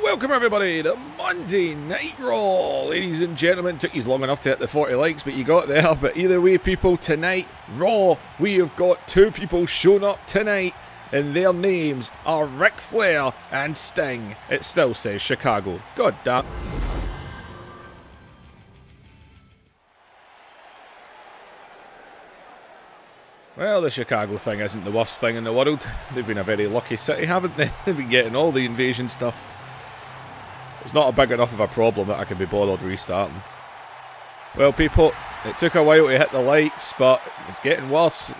Welcome everybody to Monday Night Raw. Ladies and gentlemen, took you long enough to hit the 40 likes, but you got there. But either way, people, tonight, Raw, we have got two people showing up tonight, and their names are Ric Flair and Sting. It still says Chicago. God damn. Well, the Chicago thing isn't the worst thing in the world. They've been a very lucky city, haven't they? They've been getting all the invasion stuff. It's not a big enough of a problem that I can be bothered restarting. Well, people, it took a while to hit the likes, but it's getting worse.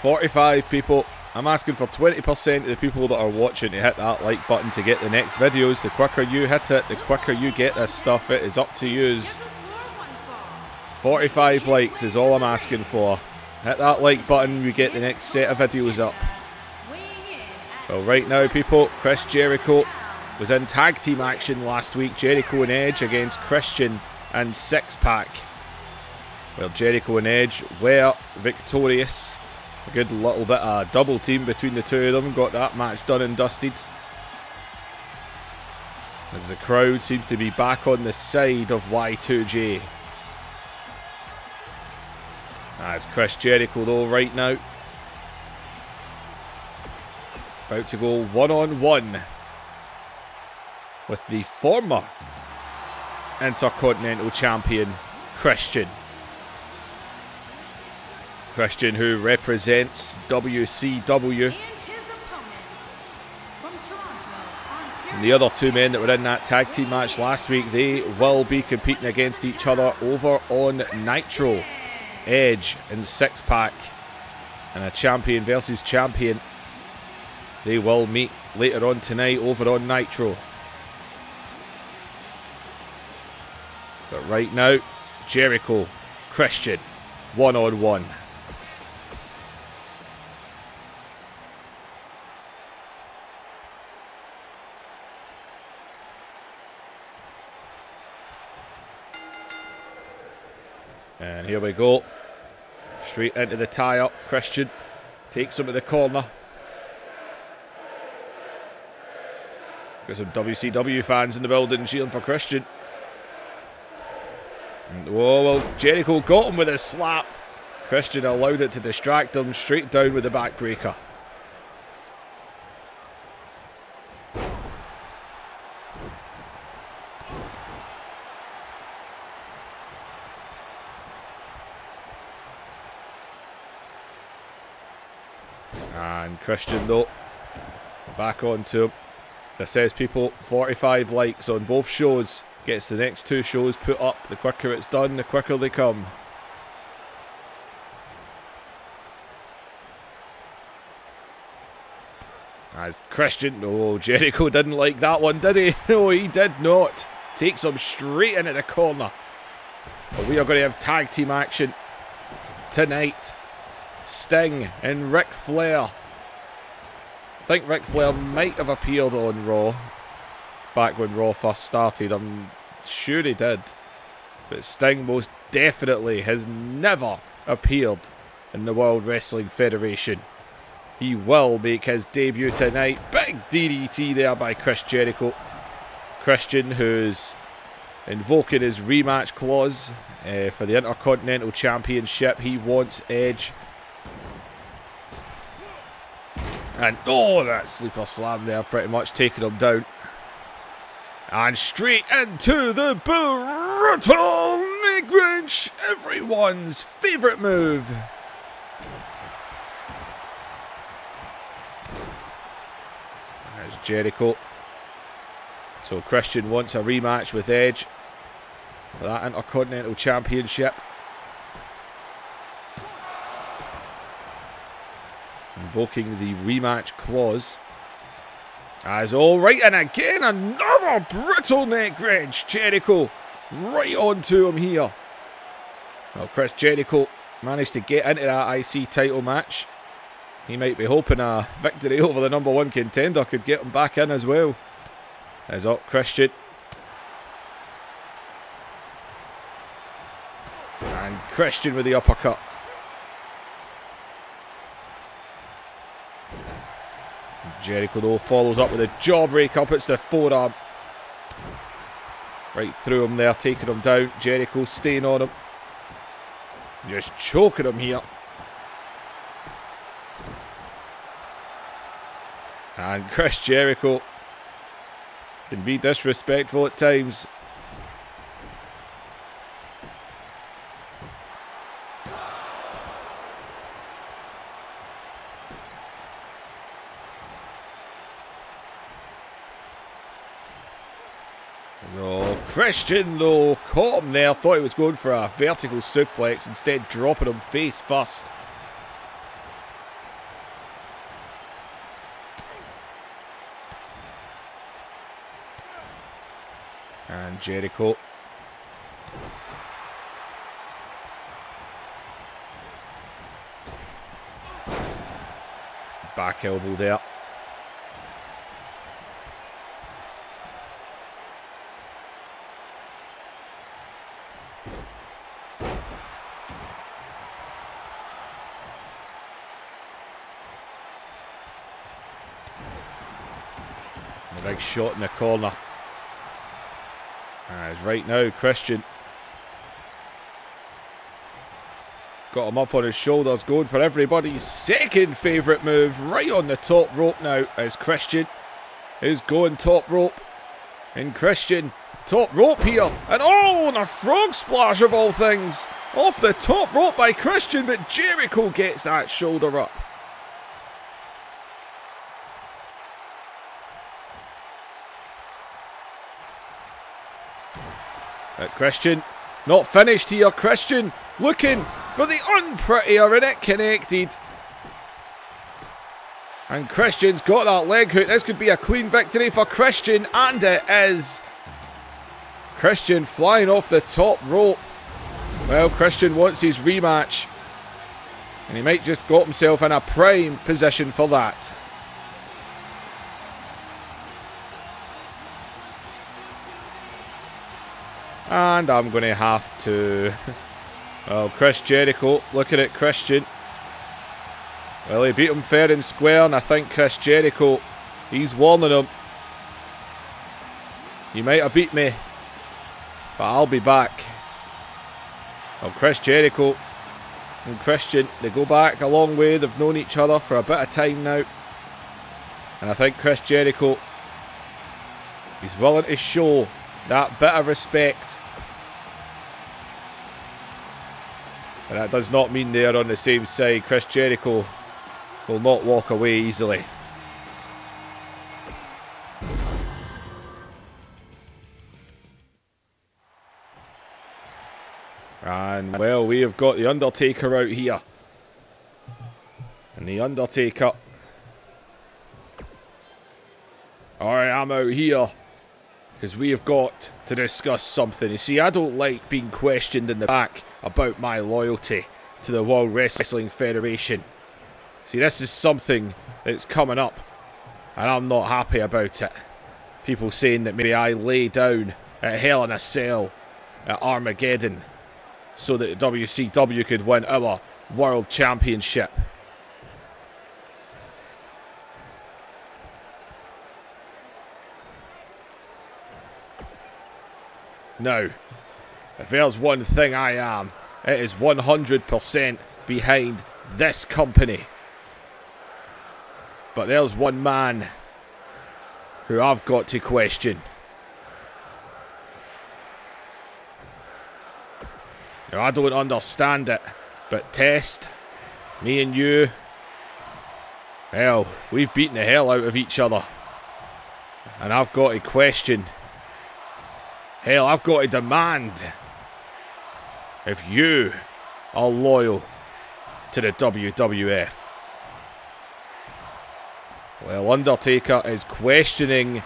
45 people. I'm asking for 20% of the people that are watching to hit that like button to get the next videos. The quicker you hit it, the quicker you get this stuff. It is up to yous. 45 likes is all I'm asking for. Hit that like button, we get the next set of videos up. Well, right now, people, Chris Jericho was in tag team action last week. Jericho and Edge against Christian and Six Pack. Well, Jericho and Edge were victorious. A good little bit of double team between the two of them. Got that match done and dusted. As the crowd seems to be back on the side of Y2J. That's Chris Jericho though right now. About to go one-on-one with the former Intercontinental Champion, Christian. Christian, who represents WCW. And the other two men that were in that tag team match last week, they will be competing against each other over on Nitro. Edge and Six Pack, and a champion versus champion. They will meet later on tonight over on Nitro. But right now, Jericho, Christian, one-on-one. And here we go. Straight into the tie-up. Christian takes him to the corner. Got some WCW fans in the building cheering for Christian. And, oh, well, Jericho got him with a slap. Christian allowed it to distract him. Straight down with the backbreaker. And Christian, though, back onto him. As I says, people, 45 likes on both shows. Gets the next two shows put up. The quicker it's done, the quicker they come. As Christian, oh, Jericho didn't like that one, did he? No, he did not. Takes him straight into the corner. But we are going to have tag team action tonight. Sting and Ric Flair. I think Ric Flair might have appeared on Raw back when Raw first started. I'm sure he did. But Sting most definitely has never appeared in the World Wrestling Federation. He will make his debut tonight. Big DDT there by Chris Jericho. Christian, who's invoking his rematch clause for the Intercontinental Championship. He wants Edge. And oh, that sleeper slam there pretty much taking him down. And straight into the brutal neck wrench. Everyone's favourite move. There's Jericho. So Christian wants a rematch with Edge for that Intercontinental Championship. Invoking the rematch clause. As alright, and again another brutal neck wrench. Jericho right onto him here. Well, Chris Jericho managed to get into that IC title match. He might be hoping a victory over the #1 contender could get him back in as well. As up Christian. And Christian with the uppercut. Jericho though follows up with a jawbreaker, puts the forearm Right through him there, taking him down. Jericho staying on him. Just choking him here. And Chris Jericho can be disrespectful at times. Oh, Christian though caught him there. Thought he was going for a vertical suplex, instead dropping him face first. And Jericho. Back elbow there. A big shot in the corner. As right now, Christian got him up on his shoulders, going for everybody's second favourite move, right on the top rope now, as Christian is going top rope. And Christian, top rope here, and oh, and a frog splash of all things, off the top rope by Christian, but Jericho gets that shoulder up. Christian, not finished here. Christian looking for the unprettier, and it connected. And Christian's got that leg hook. This could be a clean victory for Christian, and it is. Christian flying off the top rope. Well, Christian wants his rematch, and he might just got himself in a prime position for that. And I'm going to have to... Well, Chris Jericho looking at Christian. Well, he beat him fair and square, and I think Chris Jericho, he's warning him. You might have beat me, but I'll be back. Well, Chris Jericho and Christian, they go back a long way. They've known each other for a bit of time now. And I think Chris Jericho, he's willing to show that bit of respect. And that does not mean they're on the same side. Chris Jericho will not walk away easily. And, well, we have got The Undertaker out here. And The Undertaker... I am out here because we have got to discuss something. You see, I don't like being questioned in the back about my loyalty to the World Wrestling Federation. See, this is something that's coming up, and I'm not happy about it. People saying that maybe I lay down at Hell in a Cell at Armageddon so that the WCW could win our World Championship. Now, if there's one thing I am, it is 100% behind this company. But there's one man who I've got to question. Now, I don't understand it, but Test, me and you, well, we've beaten the hell out of each other. And I've got to question... Hell, I've got to demand if you are loyal to the WWF. Well, Undertaker is questioning. It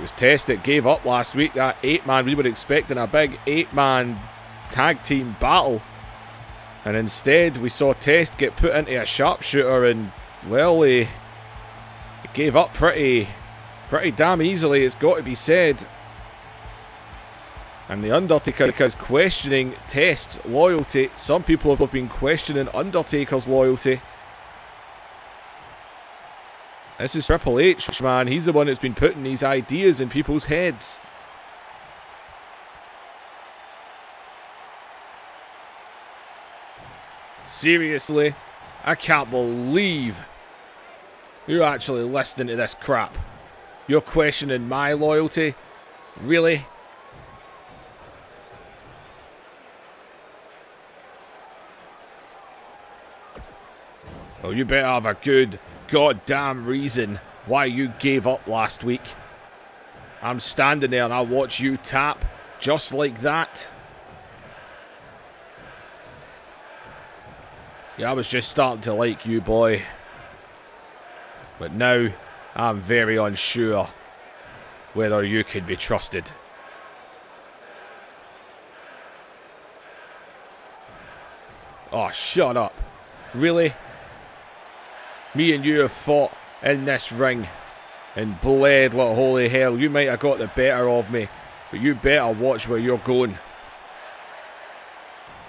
was Test that gave up last week, that 8-man. We were expecting a big 8-man tag team battle. And instead, we saw Test get put into a sharpshooter, and, well, he gave up pretty damn easily, it's got to be said. And the Undertaker is questioning Test's loyalty. Some people have been questioning Undertaker's loyalty. This is Triple H, man. He's the one that's been putting these ideas in people's heads. Seriously? I can't believe you're actually listening to this crap. You're questioning my loyalty? Really? Oh, you better have a good goddamn reason why you gave up last week. I'm standing there and I watch you tap just like that. See, I was just starting to like you, boy. But now, I'm very unsure whether you could be trusted. Oh, shut up. Really? Me and you have fought in this ring and bled like holy hell. You might have got the better of me, but you better watch where you're going.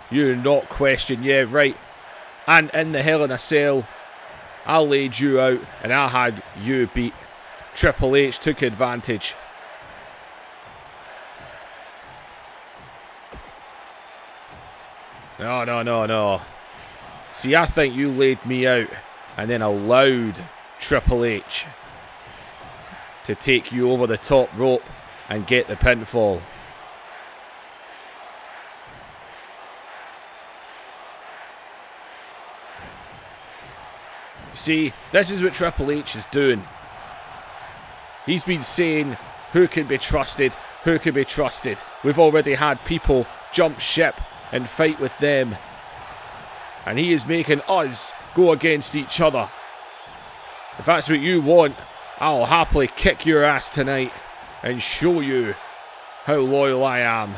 You not question, yeah, right. And in the Hell in a Cell, I laid you out and I had you beat. Triple H took advantage. No, no, no, no. See, I think you laid me out and then allowed Triple H to take you over the top rope and get the pinfall. See, this is what Triple H is doing. He's been saying who can be trusted, who can be trusted. We've already had people jump ship and fight with them. And he is making us go against each other. If that's what you want, I'll happily kick your ass tonight and show you how loyal I am.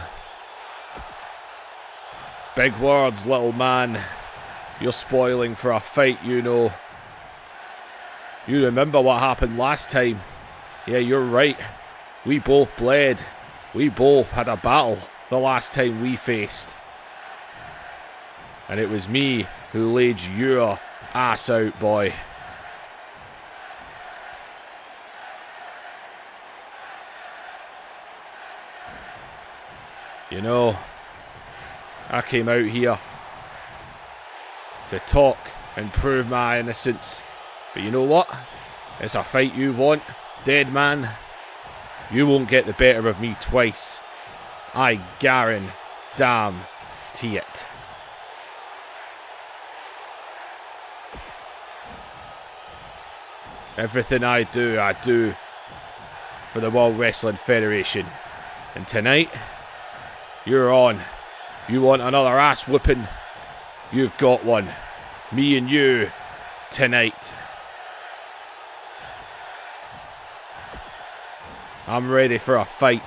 Big words, little man. You're spoiling for a fight, you know. You remember what happened last time. Yeah, you're right. We both bled. We both had a battle the last time we faced. And it was me who laid your ass out, boy. You know, I came out here to talk and prove my innocence. But you know what? It's a fight you want, dead man. You won't get the better of me twice. I guarantee it. Everything I do for the World Wrestling Federation. And tonight, you're on. You want another ass whooping? You've got one. Me and you, tonight. I'm ready for a fight.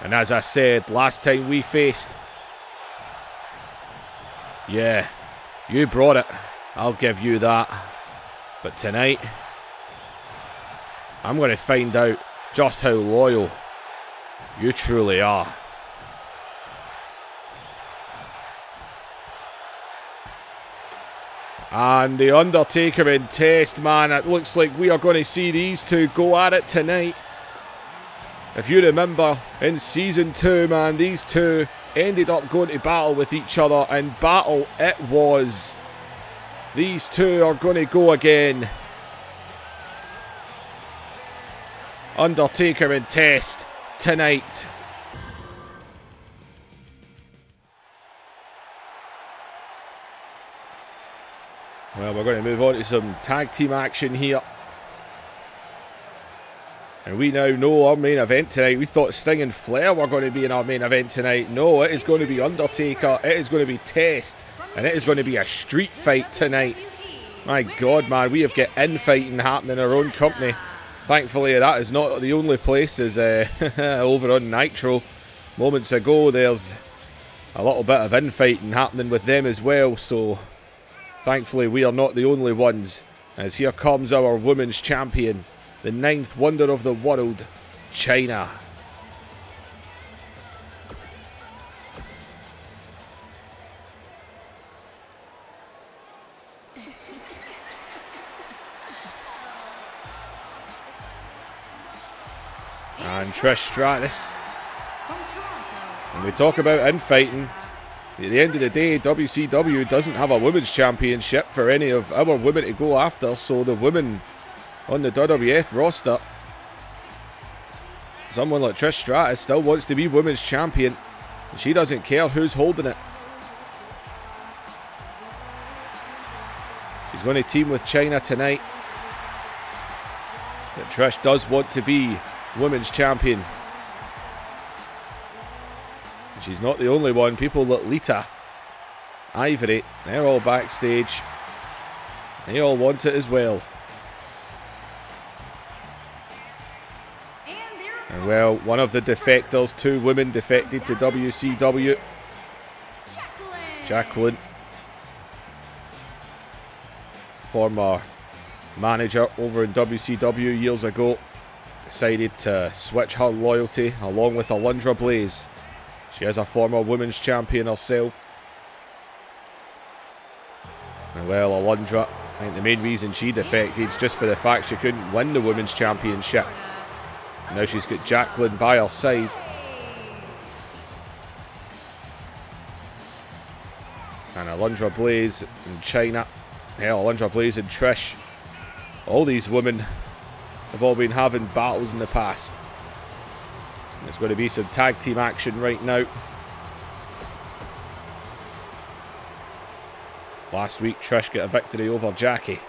And as I said, last time we faced, yeah, you brought it. I'll give you that. But tonight, I'm going to find out just how loyal you truly are. And The Undertaker and Test, man, it looks like we are going to see these two go at it tonight. If you remember, in Season 2, man, these two ended up going to battle with each other, and battle it was. These two are going to go again. Undertaker and Test tonight. Well, we're going to move on to some tag team action here. And we now know our main event tonight. We thought Sting and Flair were going to be in our main event tonight. No, it is going to be Undertaker. It is going to be Test. And it is going to be a street fight tonight. My God, man, we have got infighting happening in our own company. Thankfully, that is not the only place. Is over on Nitro. Moments ago, there's a little bit of infighting happening with them as well. So, thankfully, we are not the only ones. As here comes our women's champion. The 9th wonder of the world, China. And Trish Stratus. When we talk about infighting, at the end of the day, WCW doesn't have a women's championship for any of our women to go after, so the women on the WWF roster, someone like Trish Stratus still wants to be women's champion. She doesn't care who's holding it. She's going to team with Chyna tonight. But Trish does want to be women's champion. She's not the only one. People like Lita, Ivory, they're all backstage. They all want it as well. And well, one of the defectors, 2 women defected to WCW. Jacqueline, former manager over in WCW years ago, decided to switch her loyalty along with Alundra Blaze. She is a former women's champion herself. And well, Alundra, I think the main reason she defected is just for the fact she couldn't win the women's championship. Now she's got Jacqueline by her side. And Alundra Blaze and Chyna. Hell, Alundra Blaze and Trish. All these women have all been having battles in the past. There's going to be some tag team action right now. Last week, Trish got a victory over Jackie.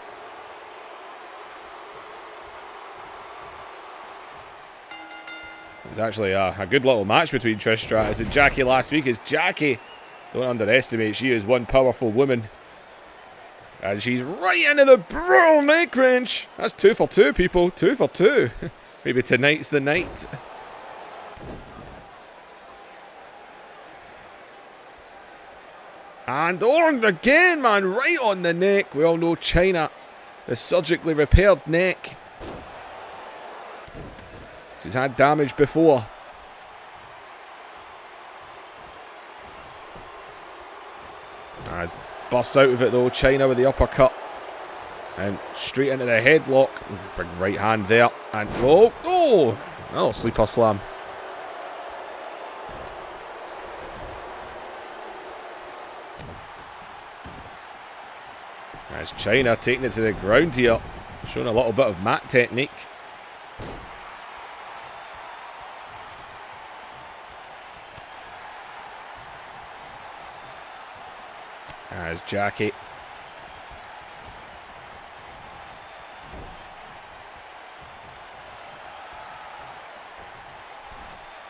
It was actually a good little match between Trish Stratus and Jackie last week. As Jackie, don't underestimate, she is one powerful woman. And she's right into the brutal neck wrench. That's 2 for 2, people. 2 for 2. Maybe tonight's the night. And on again, man, right on the neck. We all know Chyna, the surgically repaired neck. She's had damage before. Busts out of it though, Chyna with the uppercut. And straight into the headlock. Big right hand there. And oh, sleeper slam. There's Chyna taking it to the ground here. Showing a little bit of mat technique. There's Jackie.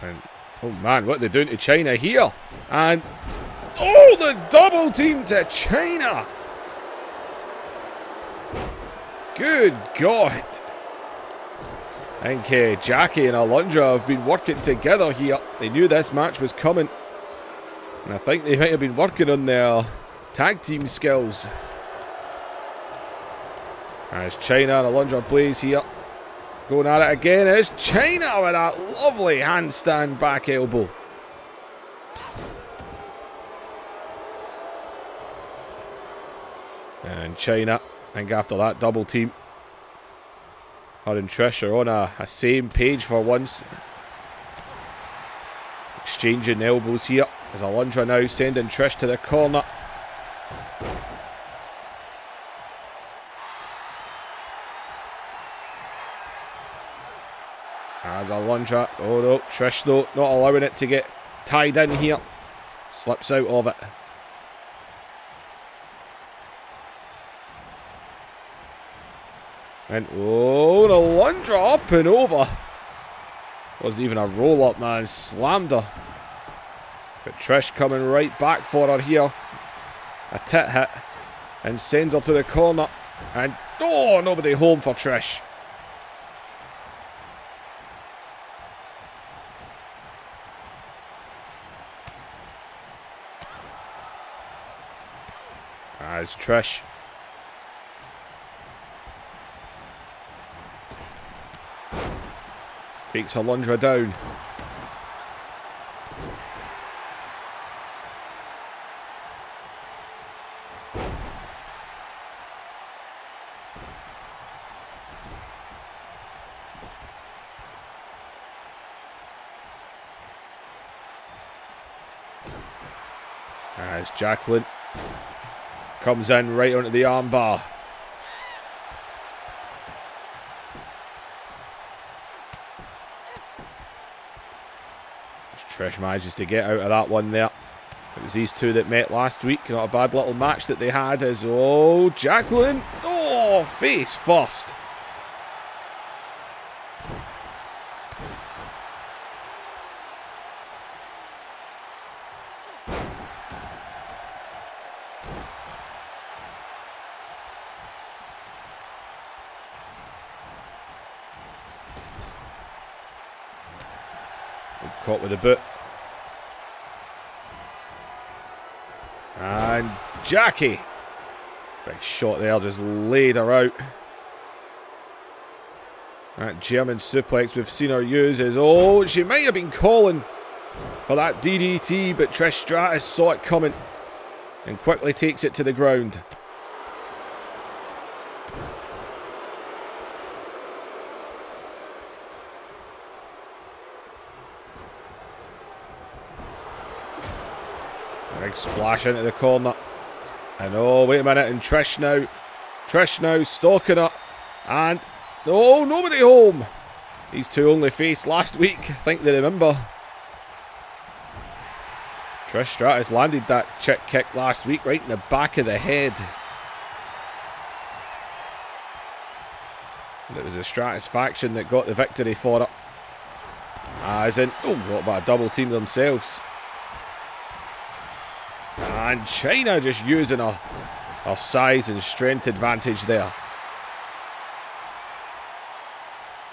And oh man, what they're doing to Chyna here. And oh, the double team to Chyna. Good God. I think Jackie and Alundra have been working together here. They knew this match was coming. And I think they might have been working on their tag team skills. There's Chyna and Alundra Blaze here. Going at it again. There's Chyna with that lovely handstand back elbow. And Chyna, I think after that double team, her and Trish are on a same page for once. Exchanging elbows here. As Alundra now sending Trish to the corner. As Alundra, oh no, Trish though, not allowing it to get tied in here. Slips out of it. And oh, Alundra up and over. Wasn't even a roll up, man. Slammed her. But Trish coming right back for her here. A tit hit. And sends her to the corner. And oh, nobody home for Trish. As Trish takes Alundra down. As Jacqueline comes in right onto the armbar. Trish manages to get out of that one there. It was these two that met last week. Not a bad little match that they had. As, oh, Jacqueline. Oh, face first. Caught with the boot. And Jackie. Big shot there, just laid her out. That German suplex we've seen her use is, oh, she might have been calling for that DDT, but Trish Stratus saw it coming and quickly takes it to the ground. Big splash into the corner. And oh, wait a minute. And Trish now stalking her. And oh, nobody home. These two only faced last week. I think they remember. Trish Stratus landed that chick kick last week right in the back of the head. And it was the Stratus faction that got the victory for it. As in, oh, what about a double team themselves? And Chyna just using her size and strength advantage there.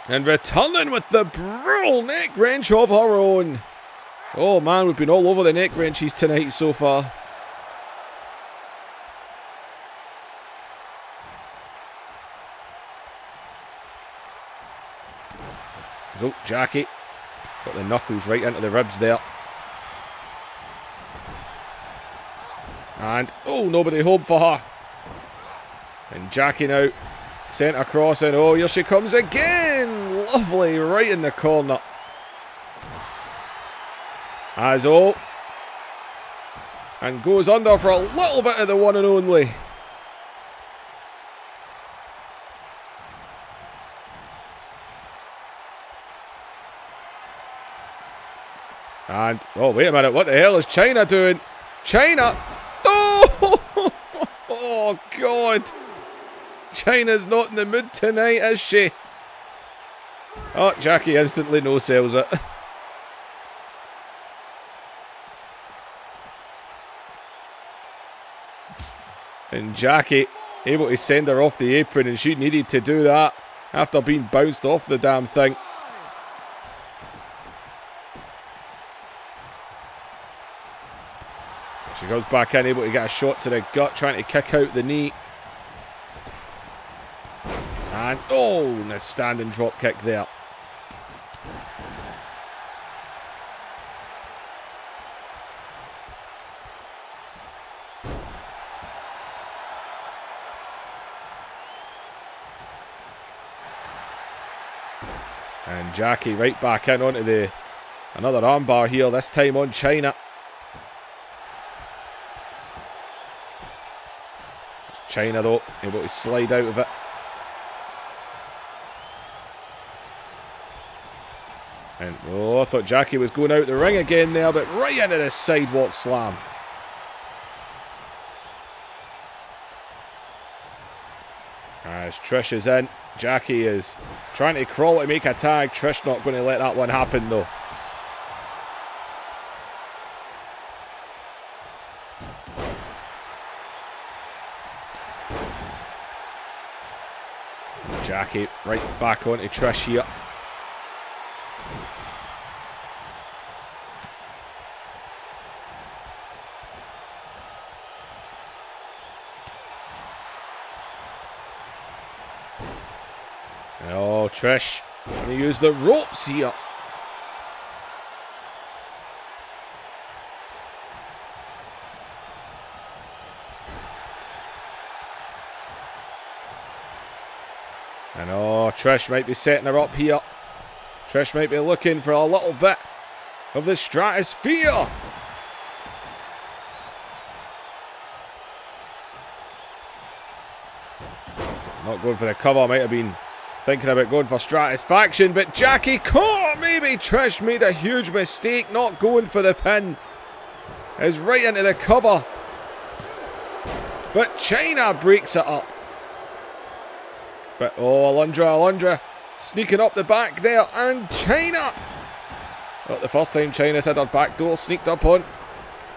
And returning with the brutal neck wrench of her own. Oh man, we've been all over the neck wrenches tonight so far. So, Jackie got the knuckles right into the ribs there. And, oh, nobody home for her. And Jackie now sent across, and oh, here she comes again. Lovely, right in the corner. As, oh, and goes under for a little bit of the one and only. And, oh, wait a minute, what the hell is Chyna doing? Chyna! Oh, God. Chyna's not in the mood tonight, is she? Oh, Jackie instantly no-sells it. And Jackie able to send her off the apron, and she needed to do that after being bounced off the damn thing. She goes back in, able to get a shot to the gut, trying to kick out the knee. And, oh, and a standing drop kick there. And Jackie right back in onto another armbar here, this time on Chyna. Chyna though, able to slide out of it. And oh, I thought Jackie was going out the ring again there, but right into the sidewalk slam. As Trish is in, Jackie is trying to crawl to make a tag. Trish not going to let that one happen though. Jackie right back onto Trish here. Oh, Trish going to use the ropes here. And oh, Trish might be setting her up here. Trish might be looking for a little bit of the stratosphere. Not going for the cover. Might have been thinking about going for Stratisfaction, but Jackie caught. Maybe Trish made a huge mistake not going for the pin. Is right into the cover. But Chyna breaks it up. But oh, Alundra sneaking up the back there, and Chyna. Not the first time Chyna's had her back door sneaked up on.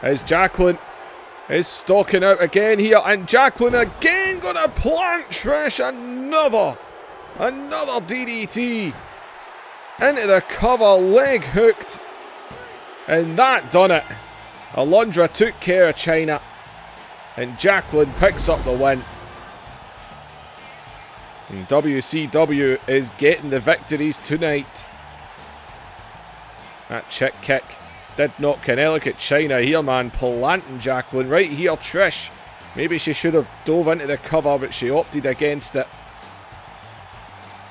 As Jacqueline is stalking out again here, and Jacqueline again gonna plant Trish. Another DDT into the cover, leg hooked, and that done it. Alundra took care of Chyna, and Jacqueline picks up the win. And WCW is getting the victories tonight. That chick kick did not connect. Look at Chyna here, man, planting Jacqueline right here. Trish, maybe she should have dove into the cover, but she opted against it.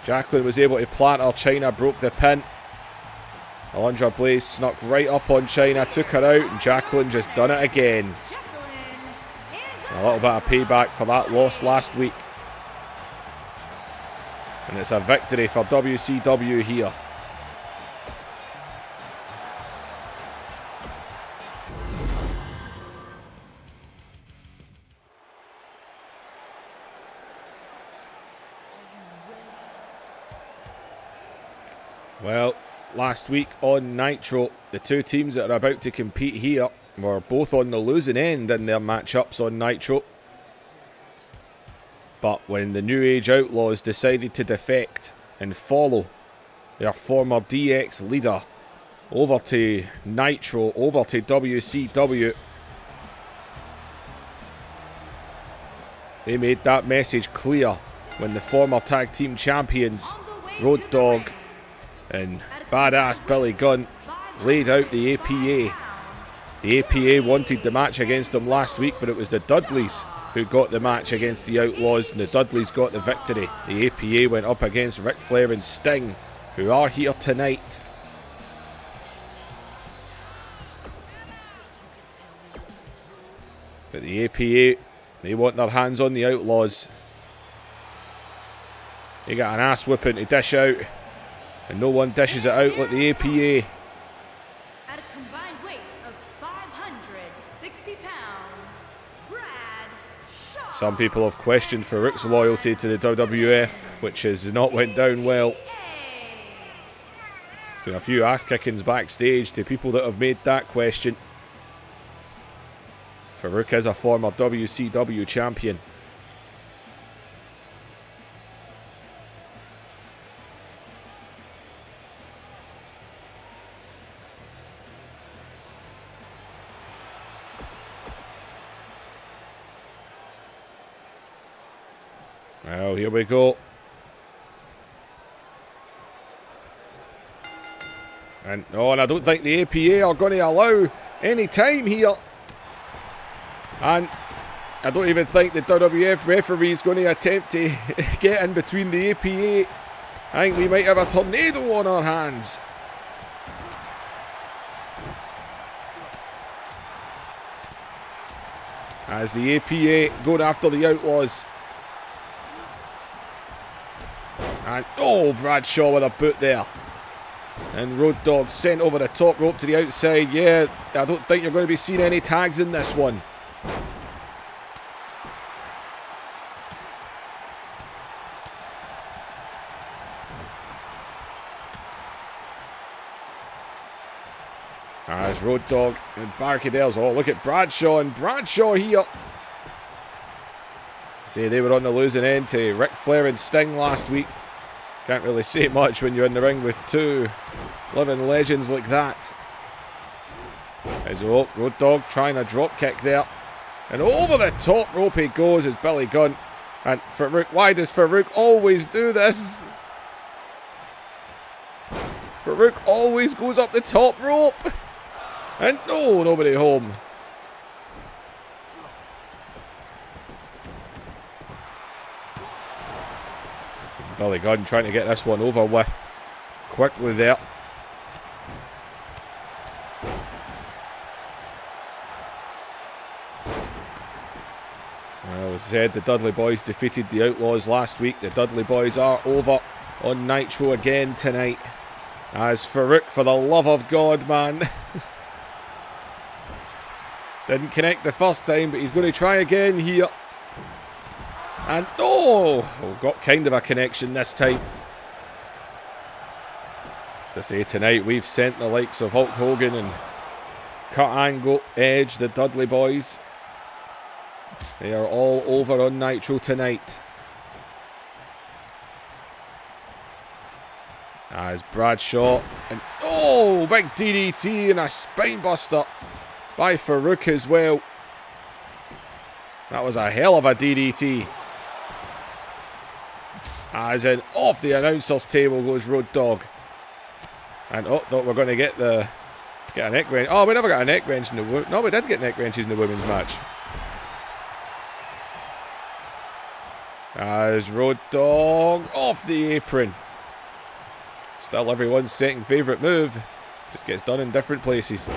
Jacqueline was able to plant her. Chyna broke the pin. Alundra Blaze snuck right up on Chyna, took her out, and Jacqueline just done it again. A little bit of payback for that loss last week. And it's a victory for WCW here. Well, last week on Nitro, the two teams that are about to compete here were both on the losing end in their matchups on Nitro. But when the New Age Outlaws decided to defect and follow their former DX leader over to Nitro, over to WCW, they made that message clear when the former tag team champions, Road Dogg and Badass Billy Gunn, laid out the APA. The APA wanted the match against them last week, but it was the Dudleys who got the match against the Outlaws, and the Dudleys got the victory. The APA went up against Ric Flair and Sting, who are here tonight. But the APA, they want their hands on the Outlaws. They got an ass whipping to dish out, and no one dishes it out like the APA. At a combined weight of 560 pounds, Brad Shaw. Some people have questioned Farouk's loyalty to the WWF, which has not went down well. There's been a few ass kickings backstage to people that have made that question. Farouk is a former WCW champion. Well, here we go. And I don't think the APA are going to allow any time here. And I don't even think the WWF referee is going to attempt to get in between the APA. I think we might have a tornado on our hands. As the APA going after the Outlaws. And Bradshaw with a boot there. And Road Dogg sent over the top rope to the outside. Yeah, I don't think you're going to be seeing any tags in this one. As Road Dogg and Barcadell's. Oh, look at Bradshaw, and Bradshaw here. See, they were on the losing end to Ric Flair and Sting last week. Can't really say much when you're in the ring with two living legends like that. As Road Dogg trying a drop kick there. And over the top rope he goes as Billy Gunn. And Farouk, why does Farouk always do this? Farouk always goes up the top rope. And no, nobody home. Billy Gunn trying to get this one over with quickly there. Well, as I said, the Dudley Boys defeated the Outlaws last week. The Dudley Boys are over on Nitro again tonight. As Farouk, for the love of God, man. Didn't connect the first time, but he's going to try again here. And, oh, got kind of a connection this time. As I say, tonight we've sent the likes of Hulk Hogan and Kurt Angle, Edge, the Dudley Boys. They are all over on Nitro tonight. As Bradshaw, and oh, big DDT and a spinebuster by Farouk as well. That was a hell of a DDT. As in, off the announcer's table goes Road Dogg. And oh, thought we were going to get a neck wrench. Oh, we never got a neck wrench in the no, we did get neck wrenches in the women's match. As Road Dogg off the apron. Still everyone's second favourite move. Just gets done in different places.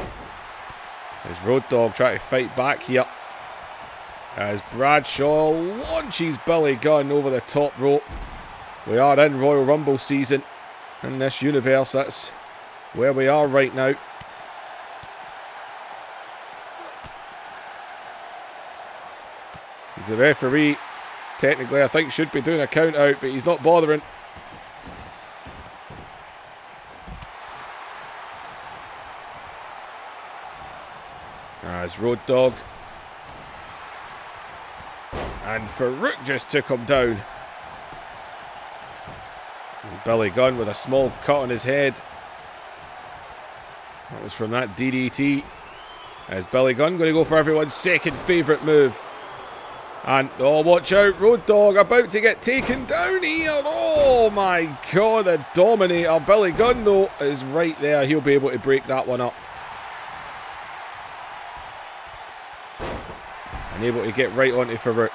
As Road Dogg trying to fight back here. As Bradshaw launches Billy Gunn over the top rope. We are in Royal Rumble season. In this universe, that's where we are right now. As the referee, technically I think should be doing a count out, but he's not bothering. As Road Dogg. And Farouk just took him down. And Billy Gunn with a small cut on his head. That was from that DDT. As Billy Gunn going to go for everyone's second favourite move. And, oh, watch out, Road Dogg about to get taken down here. Oh my God, the Dominator. Billy Gunn, though, is right there. He'll be able to break that one up. And able to get right onto Farouk.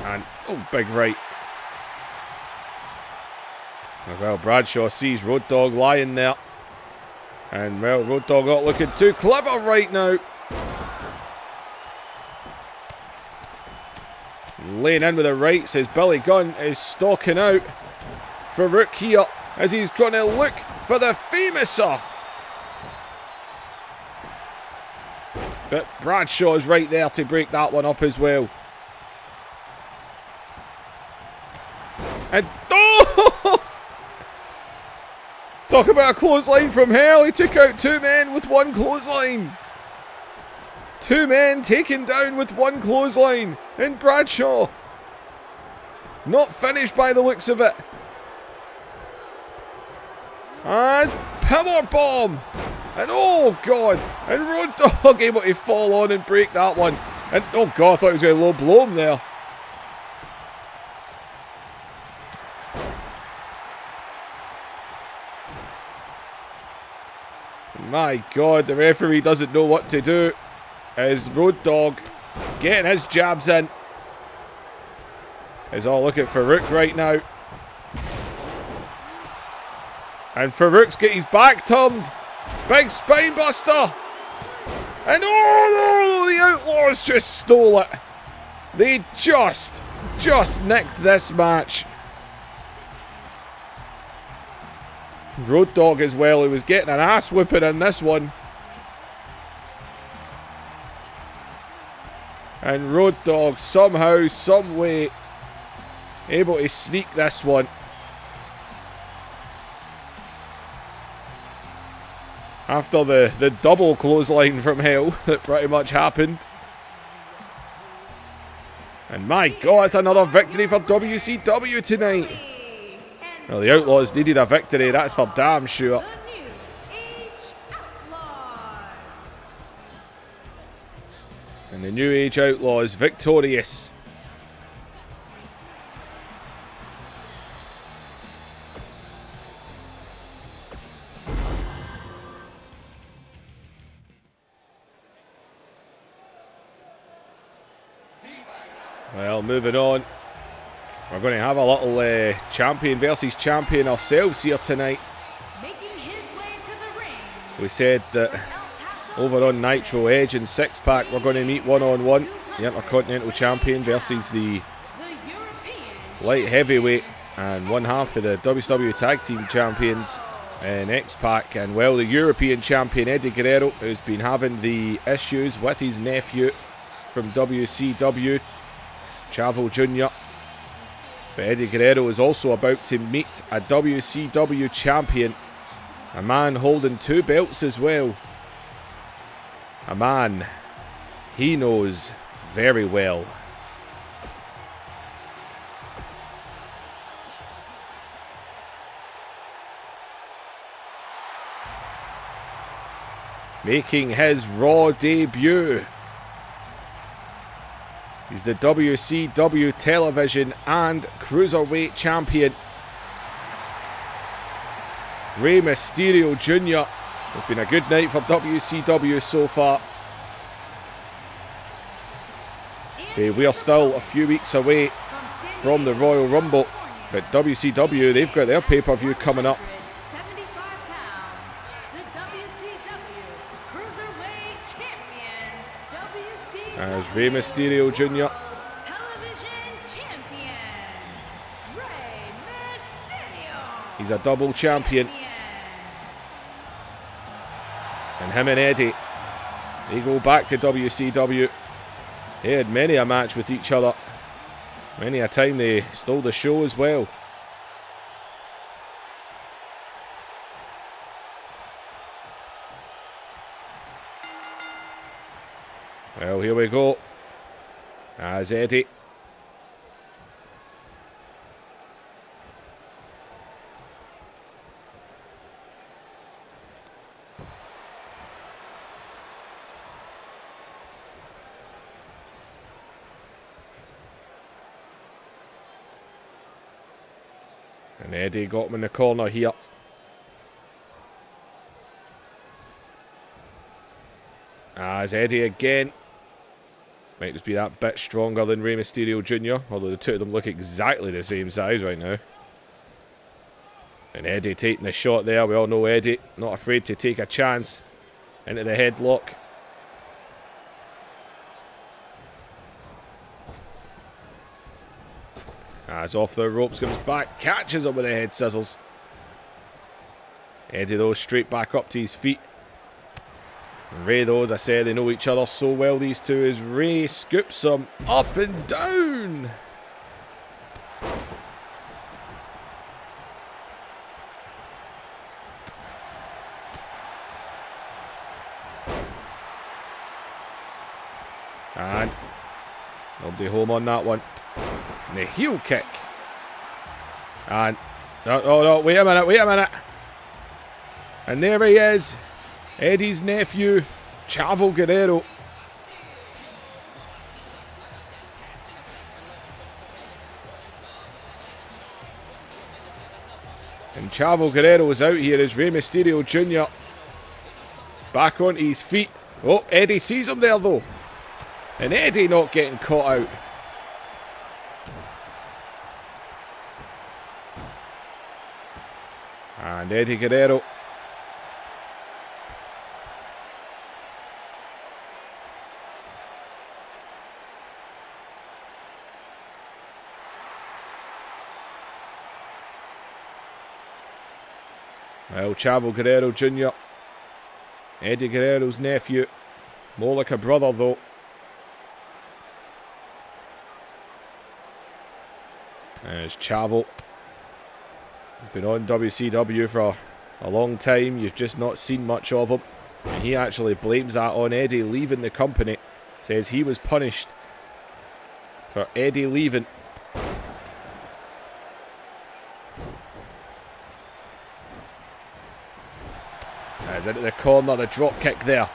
And, oh, big right. Well, Bradshaw sees Road Dogg lying there. And, well, Road Dogg not looking too clever right now. Laying in with the right, says Billy Gunn is stalking out. Farouk here, as he's going to look for the famouser. But Bradshaw's right there to break that one up as well. And, oh! Talk about a clothesline from hell. He took out two men with one clothesline. Two men taken down with one clothesline. And Bradshaw not finished by the looks of it. And powerbomb. And oh God. And Road Dogg able to fall on and break that one. And oh God, I thought he was going to low blow him there. My God, the referee doesn't know what to do. As Road Dogg getting his jabs in. Is all looking for Farouk right now. And Farouk's got his back turned. Big spine buster. And oh, the Outlaws just stole it. They just nicked this match. Road Dogg as well, who was getting an ass whipping in this one. And Road Dogg somehow, some way, able to sneak this one. After the double clothesline from hell that pretty much happened. And my God, it's another victory for WCW tonight. Well, the Outlaws needed a victory, that's for damn sure. And the New Age Outlaws victorious. Well, moving on. We're going to have a little champion versus champion ourselves here tonight. Making his way to the ring. We said that over on Nitro, Edge and Six Pack, we're going to meet one-on-one. The Intercontinental Champion versus the light heavyweight and one half of the WWE Tag Team Champions in X-Pac. And well, the European Champion Eddie Guerrero, who's been having the issues with his nephew from WCW, Chavo Jr. But Eddie Guerrero is also about to meet a WCW champion, a man holding 2 belts as well, a man he knows very well. Making his Raw debut, he's the WCW Television and Cruiserweight Champion, Rey Mysterio Jr. It's been a good night for WCW so far. See, we are still a few weeks away from the Royal Rumble, but WCW, they've got their pay-per-view coming up. As Rey Mysterio Jr. Television champion, Rey Mysterio. He's a double champion. And him and Eddie, they go back to WCW. They had many a match with each other. Many a time they stole the show as well. Well, here we go. As Eddie. And Eddie got him in the corner here. As Eddie again. Might just be that bit stronger than Rey Mysterio Jr., although the two of them look exactly the same size right now. And Eddie taking the shot there. We all know Eddie, not afraid to take a chance into the headlock. As off the ropes comes back, catches him with the head scissors. Eddie though straight back up to his feet. And Rey though, as I said, they know each other so well, these two, as Rey scoops him up and down. And nobody home on that one. And the heel kick. And no, wait a minute. And there he is, Eddie's nephew, Chavo Guerrero. And Chavo Guerrero is out here as Rey Mysterio Jr. back onto his feet. Oh, Eddie sees him there though. And Eddie not getting caught out. And Eddie Guerrero. Well, Chavo Guerrero Jr. Eddie Guerrero's nephew. More like a brother though. There's Chavo. He's been on WCW for a long time. You've just not seen much of him. And he actually blames that on Eddie leaving the company. Says he was punished for Eddie leaving. As into the corner, the drop kick there.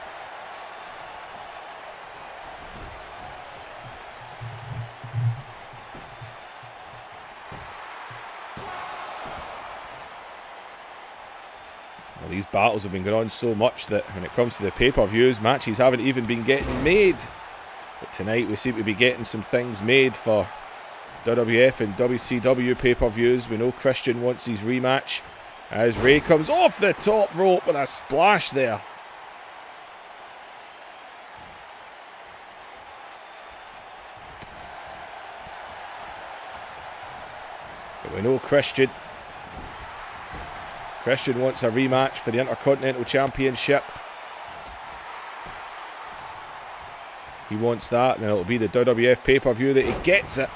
Well, these battles have been going on so much that when it comes to the pay-per-views, matches haven't even been getting made. But tonight we seem to be getting some things made for WWF and WCW pay-per-views. We know Christian wants his rematch. As Ray comes off the top rope with a splash there. But we know Christian wants a rematch for the Intercontinental Championship. He wants that, and then it'll be the WWF pay-per-view that he gets it.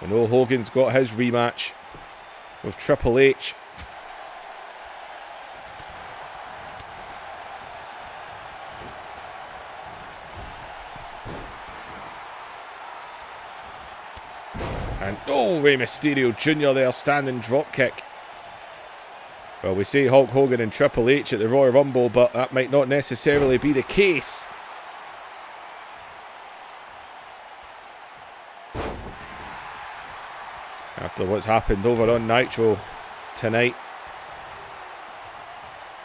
We know Hogan's got his rematch with Triple H. And oh, Rey Mysterio Jr. there, standing dropkick. Well, we say Hulk Hogan and Triple H at the Royal Rumble, but that might not necessarily be the case. After what's happened over on Nitro tonight,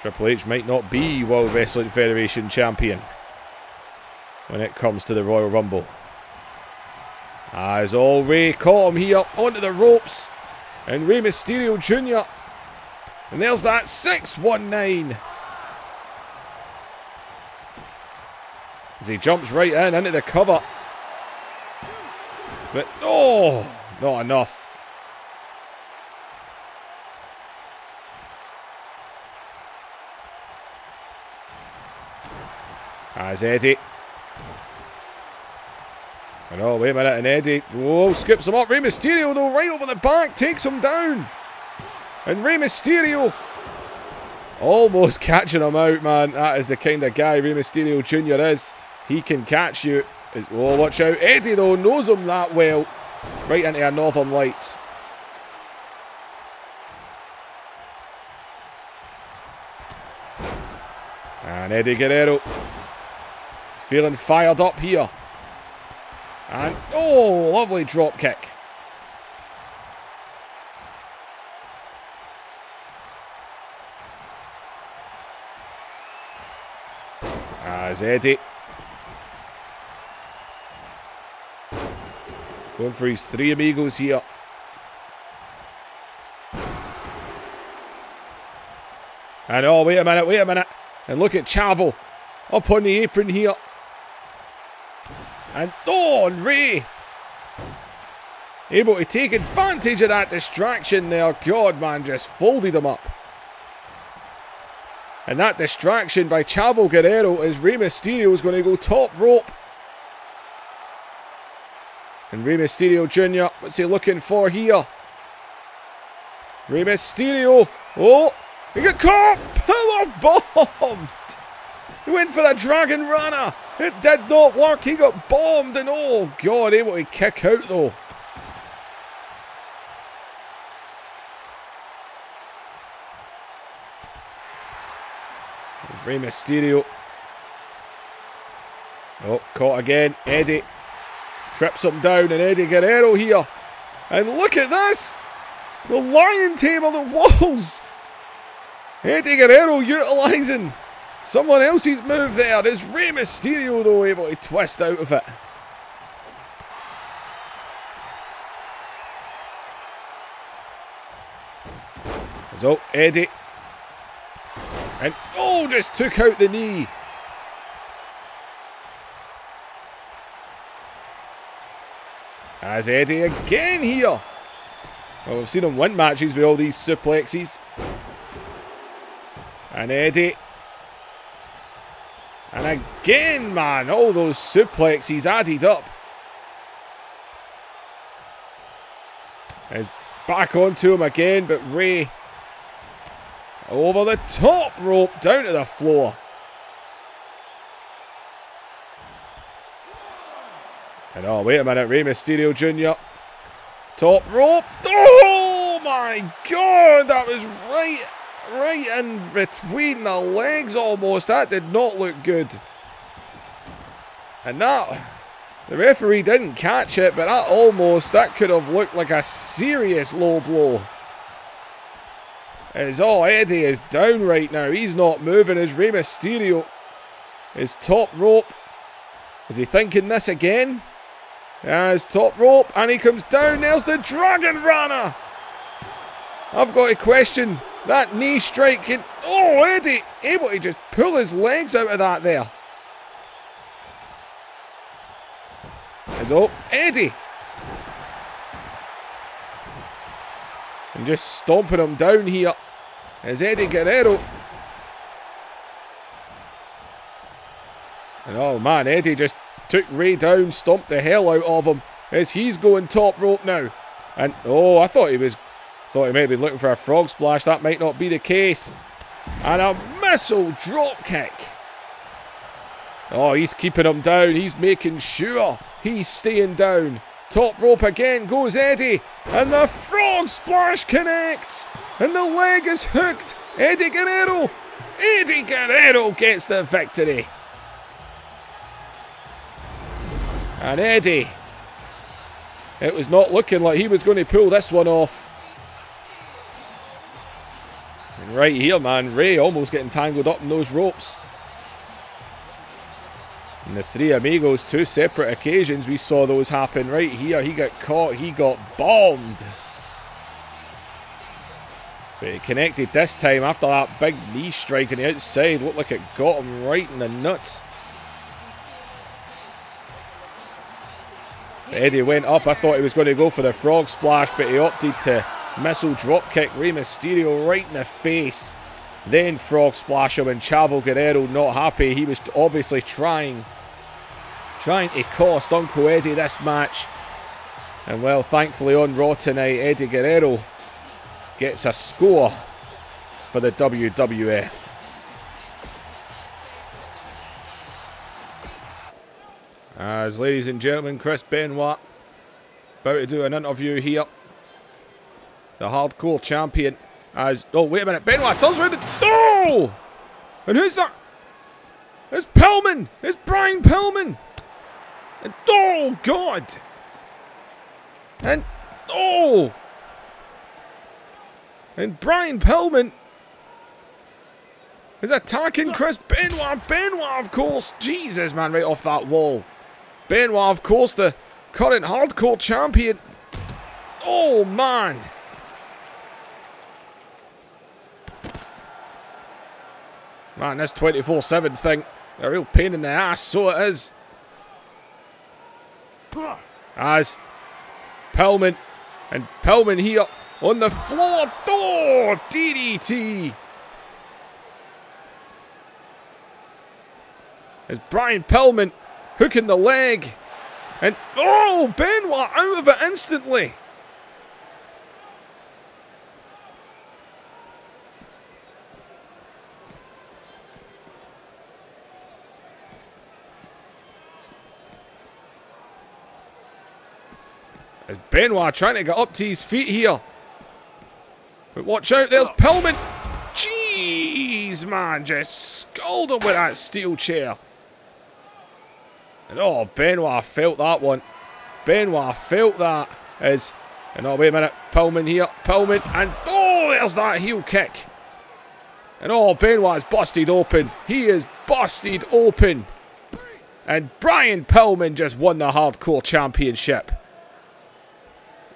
Triple H might not be World Wrestling Federation champion when it comes to the Royal Rumble. As Ray caught him here onto the ropes, and Rey Mysterio Jr. And there's that 619. As he jumps right into the cover. But oh, not enough. As Eddie. And oh, wait a minute, and Eddie, whoa, scoops him up. Rey Mysterio, though, right over the back, takes him down. And Rey Mysterio almost catching him out, man. That is the kind of guy Rey Mysterio Jr. is. He can catch you. Oh, watch out. Eddie, though, knows him that well. Right into a Northern Lights. And Eddie Guerrero is feeling fired up here. And, oh, lovely drop kick. As Eddie going for his three amigos here. And oh, wait a minute. And look at Chavo up on the apron here. And oh, and Ray able to take advantage of that distraction there. God, man, just folded him up. And that distraction by Chavo Guerrero as Rey Mysterio is going to go top rope. And Rey Mysterio Jr., what's he looking for here? Rey Mysterio, oh, he got caught, power bombed. He went for the Dragon Rana. It did not work. He got bombed, and oh God, able to kick out though. There's Rey Mysterio. Oh, caught again. Eddie trips him down, and Eddie Guerrero here. And look at this. The lion tamer on the walls. Eddie Guerrero utilising someone else's move there. There's Rey Mysterio, though, able to twist out of it. So, Eddie. And, oh, just took out the knee. As Eddie again here. Well, we've seen him win matches with all these suplexes. And Eddie. And again, man, all those suplexes added up. Is back onto him again, but Ray over the top rope down to the floor. And oh, wait a minute, Rey Mysterio Jr. Top rope. Oh my God, that was right in between the legs almost. That did not look good. And that, the referee didn't catch it, but that could have looked like a serious low blow. As Eddie is down right now. He's not moving as Rey Mysterio is top rope. Is he thinking this again? As top rope, and he comes down. There's the Dragon Rana. I've got to question that knee striking. Oh, Eddie able to just pull his legs out of that there. Eddie. And just stomping him down here is Eddie Guerrero. And oh man, Eddie just took Ray down, stomped the hell out of him as he's going top rope now. And oh, I thought he may have been looking for a frog splash. That might not be the case. And a missile drop kick. Oh, he's keeping him down. He's making sure he's staying down. Top rope again goes Eddie. And the frog splash connects. And the leg is hooked. Eddie Guerrero. Eddie Guerrero gets the victory. And Eddie, it was not looking like he was going to pull this one off. And right here, man, Ray almost getting tangled up in those ropes. And the three amigos, two separate occasions we saw those happen. Right here, he got caught, he got bombed. But he connected this time after that big knee strike on the outside. Looked like it got him right in the nuts. Eddie went up. I thought he was going to go for the frog splash, but he opted to missile drop kick Rey Mysterio right in the face. Then frog splash him, and Chavo Guerrero not happy. He was obviously trying to cost Uncle Eddie this match. And well, thankfully on Raw tonight, Eddie Guerrero gets a score for the WWF. As ladies and gentlemen, Chris Benoit about to do an interview here. The hardcore champion as... Oh, wait a minute. Benoit turns around and... Oh! And who's that? It's Pillman! It's Brian Pillman! And, oh, God! And... Oh! And Brian Pillman is attacking Chris Benoit. Benoit, of course. Jesus, man, right off that wall. Benoit, of course, the current hardcore champion. Oh, man. Man, this 24/7 thing, a real pain in the ass, so it is. As Pillman, and Pillman here on the floor. Oh, DDT. As Brian Pillman hooking the leg. And, oh, Benoit out of it instantly. As Benoit trying to get up to his feet here. But watch out, there's Pillman. Jeez, man, just sculled him with that steel chair. And oh, Benoit felt that one. Benoit felt that as... And oh, wait a minute, Pillman here, Pillman, and oh, there's that heel kick. And oh, Benoit's busted open. He is busted open. And Brian Pillman just won the hardcore championship.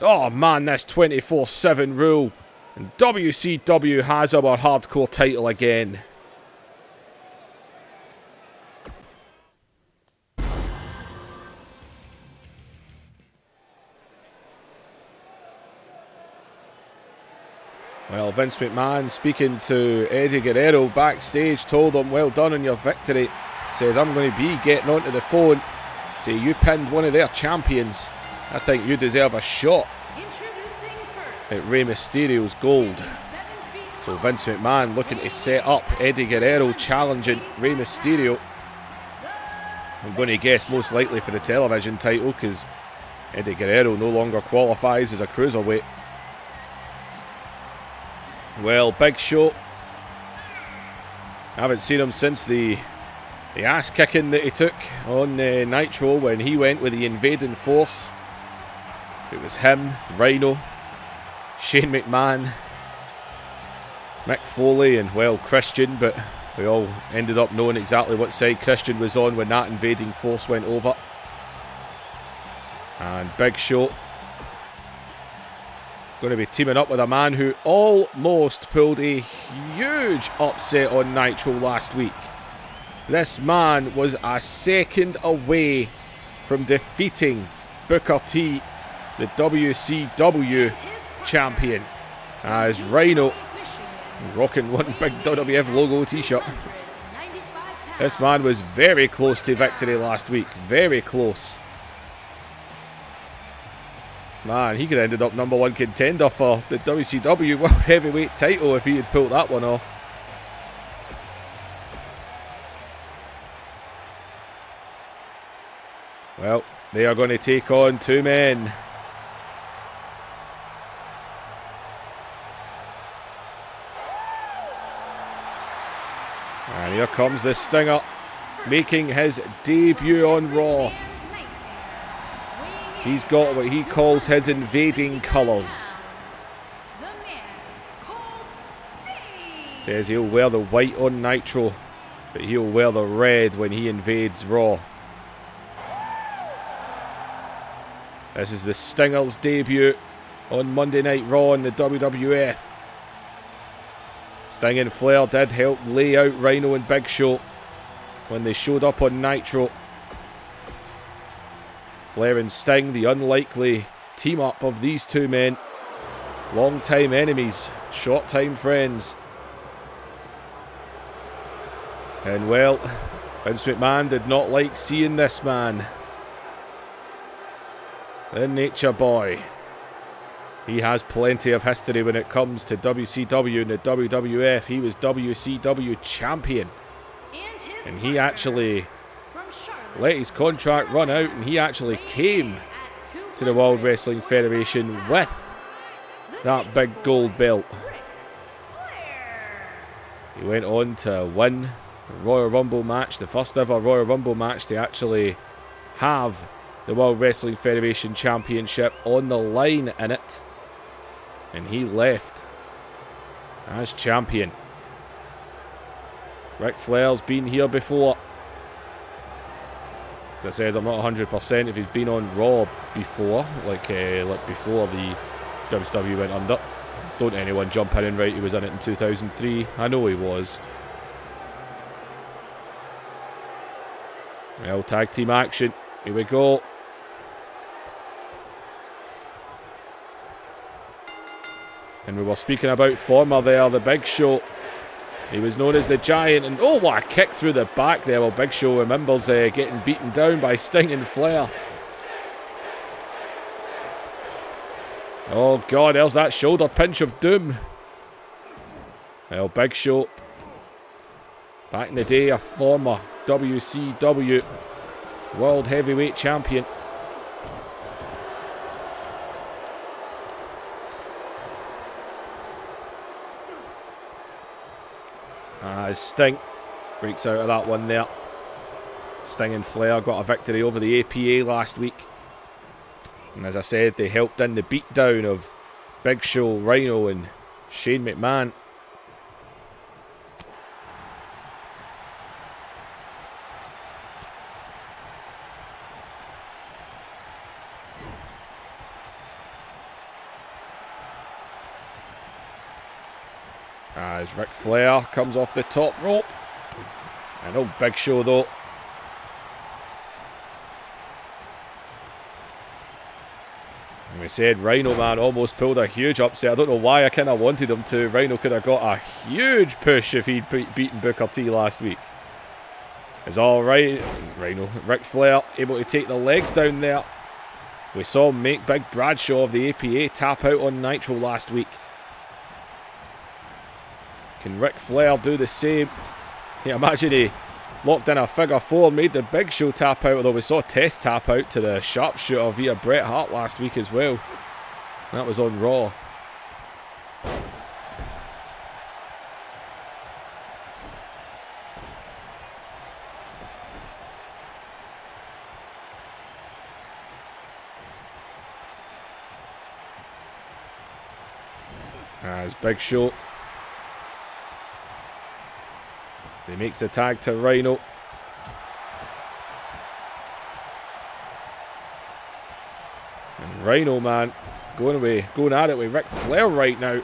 Oh man, this 24/7 rule. And WCW has our hardcore title again. Well, Vince McMahon, speaking to Eddie Guerrero backstage, told him, well done on your victory. Says, I'm going to be getting onto the phone. Say, you pinned one of their champions. I think you deserve a shot at Rey Mysterio's gold. So Vince McMahon looking to set up Eddie Guerrero challenging Rey Mysterio. I'm going to guess most likely for the television title, because Eddie Guerrero no longer qualifies as a cruiserweight. Well, big show. I haven't seen him since the ass kicking that he took on Nitro when he went with the invading force. It was him, Rhino, Shane McMahon, Mick Foley, and well, Christian, but we all ended up knowing exactly what side Christian was on when that invading force went over. And Big Show going to be teaming up with a man who almost pulled a huge upset on Nitro last week. This man was a second away from defeating Booker T, the WCW champion, as Rhino rocking one big WWF logo t-shirt. This man was very close to victory last week. Very close. Man, he could have ended up #1 contender for the WCW World Heavyweight title if he had pulled that one off. Well, they are going to take on two men. And here comes the Stinger, making his debut on Raw. He's got what he calls his invading colours. Says he'll wear the white on Nitro, but he'll wear the red when he invades Raw. This is the Stinger's debut on Monday Night Raw in the WWF. Sting and Flair did help lay out Rhino and Big Show when they showed up on Nitro. Flair and Sting, the unlikely team-up of these two men. Long-time enemies, short-time friends. And well, Vince McMahon did not like seeing this man. The Nature Boy. He has plenty of history when it comes to WCW and the WWF. He was WCW champion. And he actually let his contract run out, and he actually came to the World Wrestling Federation with that big gold belt. He went on to win the Royal Rumble match, the first ever Royal Rumble match to actually have the World Wrestling Federation Championship on the line in it. And he left as champion. Ric Flair's been here before. As I said, I'm not 100% if he's been on Raw before, like before the WCW went under. Don't anyone jump in and write he was in it in 2003. I know he was. Well, tag team action. Here we go. And we were speaking about former there, the Big Show. He was known as the Giant, and oh, what a kick through the back there. Well, Big Show remembers getting beaten down by Sting and Flair. Oh God, there's that shoulder pinch of doom. Well, Big Show, back in the day, a former WCW World Heavyweight Champion. As Sting breaks out of that one there. Sting and Flair got a victory over the APA last week. And as I said, they helped in the beatdown of Big Show, Rhino and Shane McMahon. As Ric Flair comes off the top rope. And old Big Show though. And we said Rhino, man, almost pulled a huge upset. I don't know why I kind of wanted him to. Rhino could have got a huge push if he'd beaten Booker T last week. It's alright. Ric Flair able to take the legs down there. We saw him make Big Bradshaw of the APA tap out on Nitro last week. Can Ric Flair do the same? Yeah, imagine he locked in a figure four, made the Big Show tap out, although we saw Test tap out to the sharpshooter via Bret Hart last week as well. That was on Raw. As Big Show, he makes the tag to Rhino. Rhino, man, going at it with Ric Flair right now.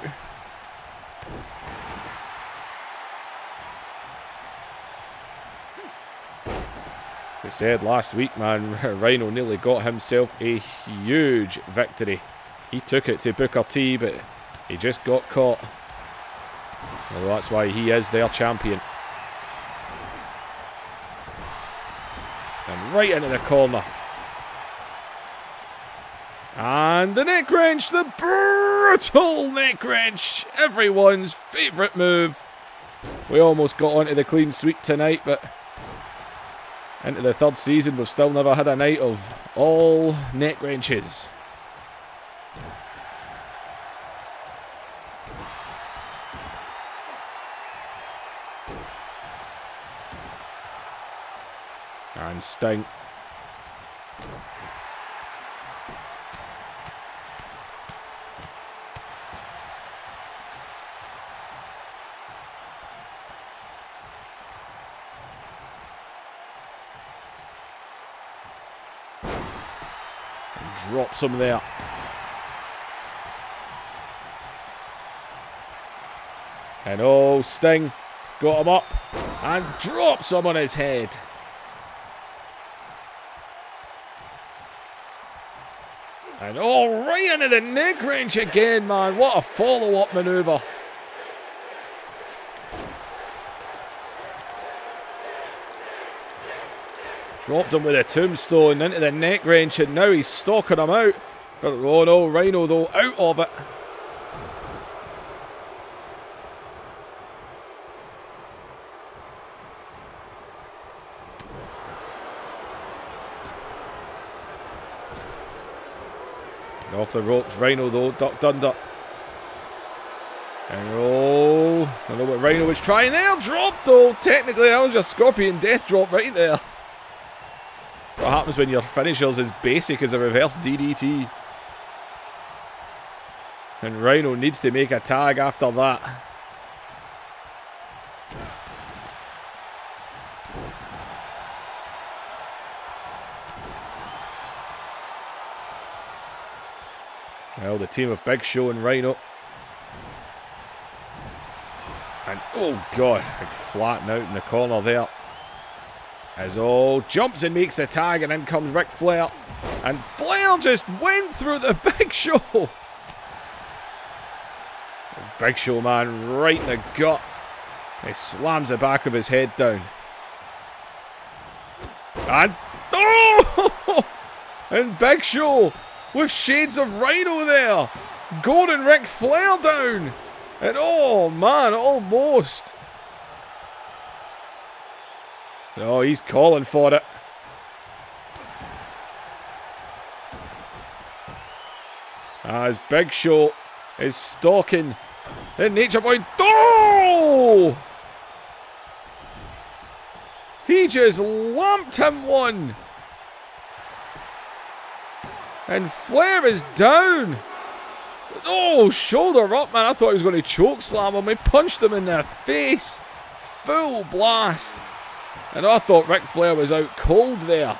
We said last week, man, Rhino nearly got himself a huge victory. He took it to Booker T, but he just got caught. Well, that's why he is their champion. And right into the corner. And the neck wrench, the brutal neck wrench. Everyone's favourite move. We almost got onto the clean sweep tonight, but into the third season, we've still never had a night of all neck wrenches. And Sting. And drops him there. And oh, Sting got him up and drops him on his head. And oh, right into the neck wrench again, man. What a follow-up maneuver. Dropped him with a tombstone into the neck wrench, and now he's stalking him out. Oh no, Rhino though, out of it. Off the ropes, Rhino though, ducked under. And oh, I don't know what Rhino was trying there. Dropped though. Technically, that was a Scorpion Death Drop right there. What happens when your finisher's as basic as a reverse DDT? And Rhino needs to make a tag after that. Well, the team of Big Show and Rhino. And oh god, flattened out in the corner there. As oh, jumps and makes the tag, and in comes Ric Flair. And Flair just went through the Big Show. Big Show, man, right in the gut. He slams the back of his head down. And oh! And Big Show with shades of Rhino there. Golden Ric Flair down. And oh man, almost. Oh, he's calling for it. As Big Show is stalking the Nature Boy. Oh! He just lumped him one. And Flair is down. Oh, shoulder up, man. I thought he was going to choke slam him. He punched him in the face. Full blast. And I thought Ric Flair was out cold there.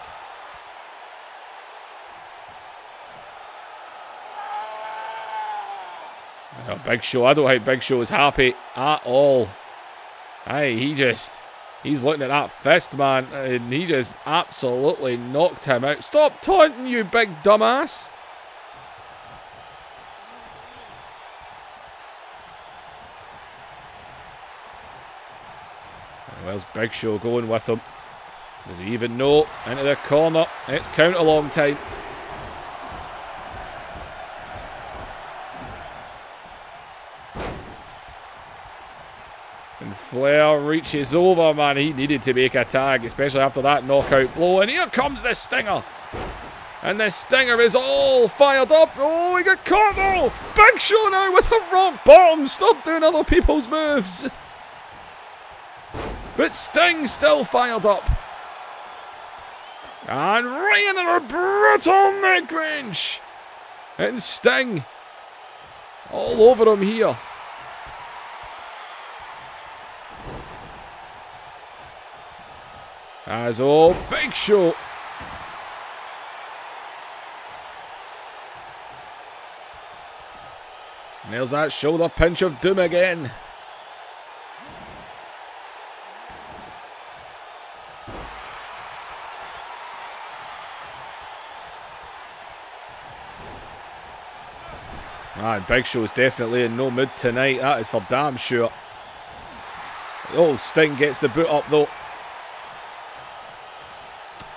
Oh, Big Show. I don't think Big Show is happy at all. He's looking at that fist, man, and he just absolutely knocked him out. Stop taunting, you big dumbass. Where's Big Show going with him? Does he even know? Into the corner. It's count along time. And Flair reaches over, man. He needed to make a tag, especially after that knockout blow. And here comes the Stinger. And the Stinger is all fired up. Oh, he got caught though. Big Show now with a rock bottom. Stop doing other people's moves. But Sting still fired up. And right into a brutal neck wrench. And Sting all over him here. As oh, Big Show. There's that shoulder pinch of doom again. Man, Big Show's definitely in no mood tonight. That is for damn sure. Oh, Sting gets the boot up though.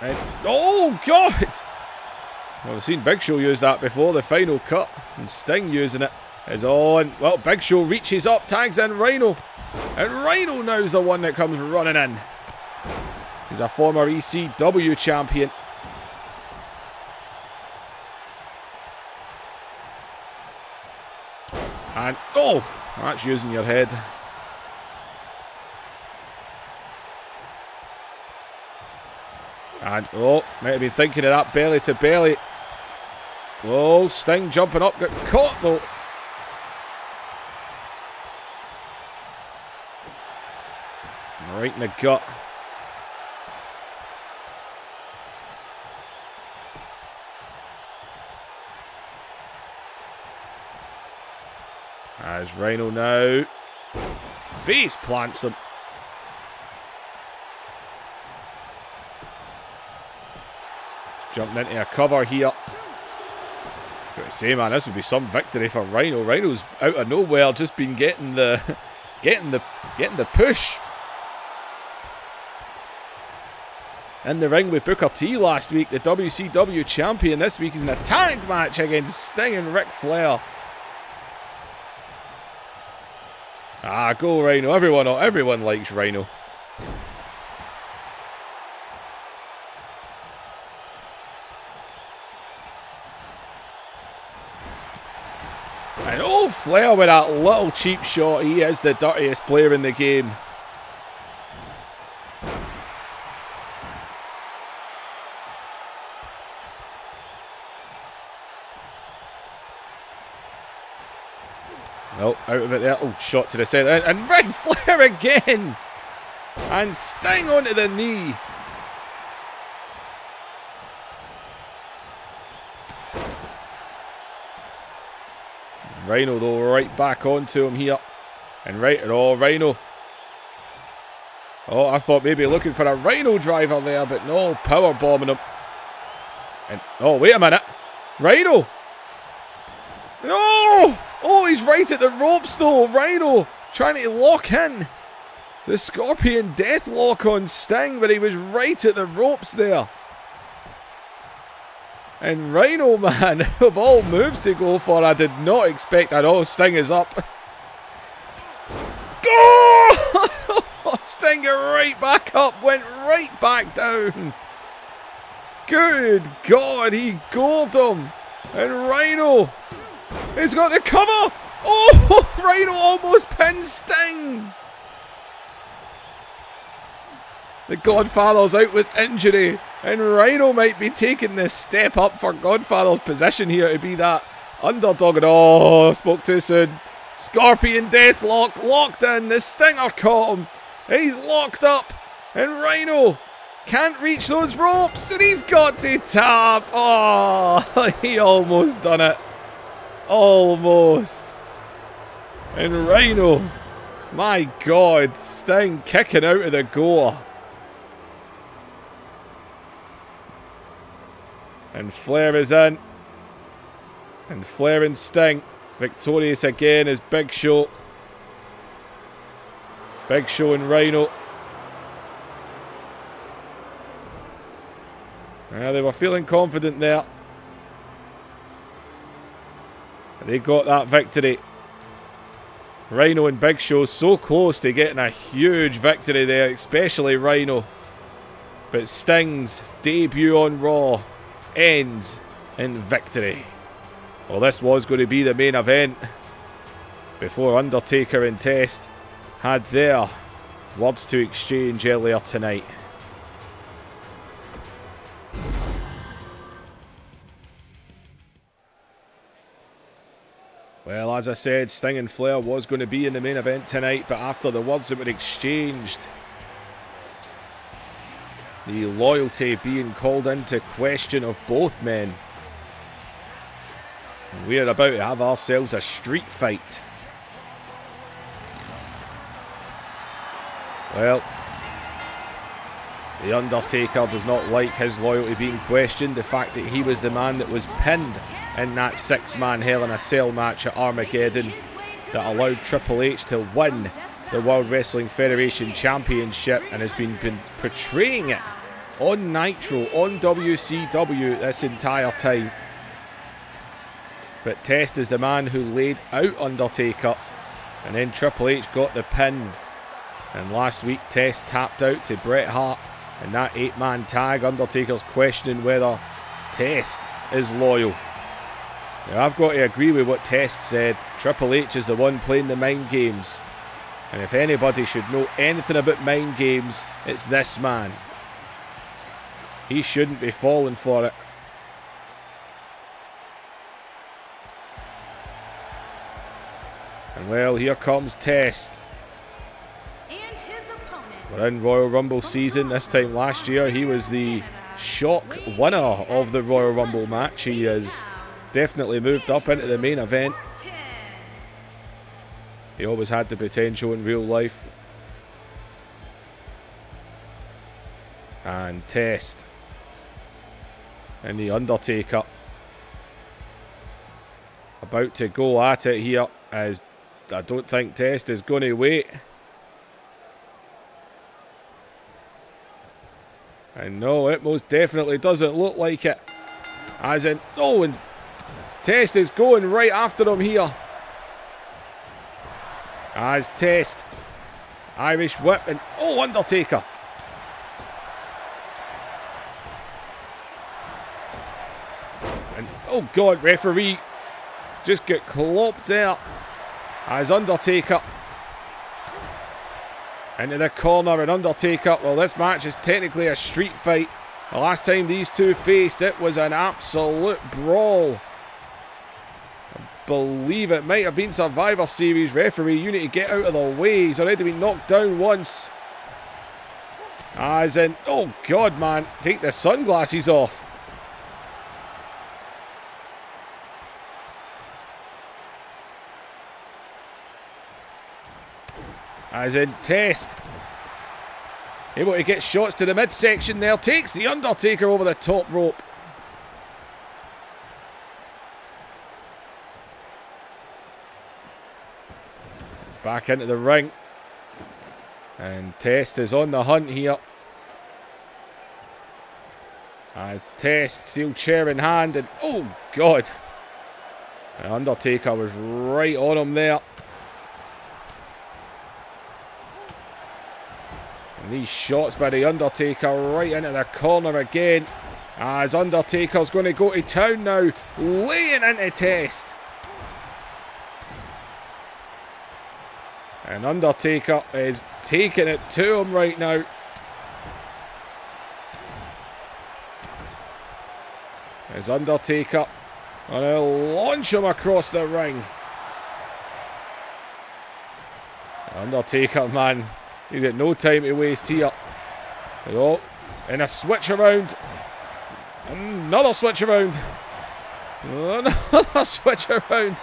And, oh, God! Well, we've seen Big Show use that before, the final cut. And Sting using it is on. Well, Big Show reaches up, tags in Rhino. And Rhino now's the one that comes running in. He's a former ECW champion. And, oh, that's using your head. And, oh, might have been thinking of that belly to belly. Oh, Sting jumping up, got caught though. Right in the gut. As Rhino now face plants him. Jumping into a cover here. Gotta say, man, this would be some victory for Rhino. Rhino's out of nowhere just been getting the getting the push. In the ring with Booker T last week, the WCW champion. This week is in a tag match against Sting and Ric Flair. Ah, go Rhino. Everyone likes Rhino. And oh, Flair with that little cheap shot. He is the dirtiest player in the game. No, out of it there. Oh, shot to the centre. And Ric Flair again. And Sting onto the knee. Rhino, though, right back onto him here. And right at all, Rhino. Oh, I thought maybe looking for a Rhino driver there, but no, power bombing him. And, oh, wait a minute. Rhino. No! Oh, he's right at the ropes though. Rhino trying to lock in the Scorpion Death Lock on Sting, but he was right at the ropes there. And Rhino, man, of all moves to go for, I did not expect that. Oh, Sting is up. Go! Sting right back up, went right back down. Good God, he goaled him. And Rhino, he's got the cover. Oh, Rhino almost pins Sting. The Godfather's out with injury. And Rhino might be taking this step up for Godfather's position here to be that underdog. And oh, spoke too soon. Scorpion Deathlock locked in. The Stinger caught him. He's locked up. And Rhino can't reach those ropes. And he's got to tap. Oh, he almost done it. Almost. And Rhino, my God, Sting kicking out of the goal. And Flair is in. And Flair and Sting victorious again as Big Show. Big Show and Rhino. They were feeling confident there. They got that victory. Rhino and Big Show so close to getting a huge victory there, especially Rhino. But Sting's debut on Raw ends in victory. Well, this was going to be the main event before Undertaker and Test had their words to exchange earlier tonight. Well, as I said, Sting and Flair was going to be in the main event tonight, but after the words that were exchanged, the loyalty being called into question of both men, We're about to have ourselves a street fight. Well, The Undertaker does not like his loyalty being questioned. The fact that he was the man that was pinned in that 6-man Hell in a Cell match at Armageddon that allowed Triple H to win the World Wrestling Federation Championship, and has been portraying it on Nitro, on WCW this entire time. But Test is the man who laid out Undertaker, and then Triple H got the pin. And last week Test tapped out to Bret Hart in that 8-man tag. Undertaker's questioning whether Test is loyal. Now, I've got to agree with what Test said. Triple H is the one playing the mind games. And if anybody should know anything about mind games, it's this man. He shouldn't be falling for it. And well, here comes Test. We're in Royal Rumble season. This time last year, he was the shock winner of the Royal Rumble match. He has definitely moved up into the main event. He always had the potential in real life. And Test. And the Undertaker. About to go at it here, as I don't think Test is going to wait. And no, it most definitely doesn't look like it. As in, oh, and Test is going right after him here. As Test, Irish whip, and oh, Undertaker. And oh God, referee just get clopped there. As Undertaker into the corner, and Undertaker, well, this match is technically a street fight. The last time these two faced, it was an absolute brawl. I believe it might have been Survivor Series. Referee, you need to get out of the way. He's already been knocked down once. As in, oh God, man, take the sunglasses off. As in, Test able to get shots to the midsection there. Takes the Undertaker over the top rope. Back into the ring. And Test is on the hunt here. As Test, steel chair in hand, and oh God. The Undertaker was right on him there. And these shots by the Undertaker right into the corner again. As Undertaker's going to go to town now, laying into Test. And Undertaker is taking it to him right now. As Undertaker going to launch him across the ring. Undertaker, man, he's got no time to waste here. Oh, and a switch around. Another switch around. Another switch around.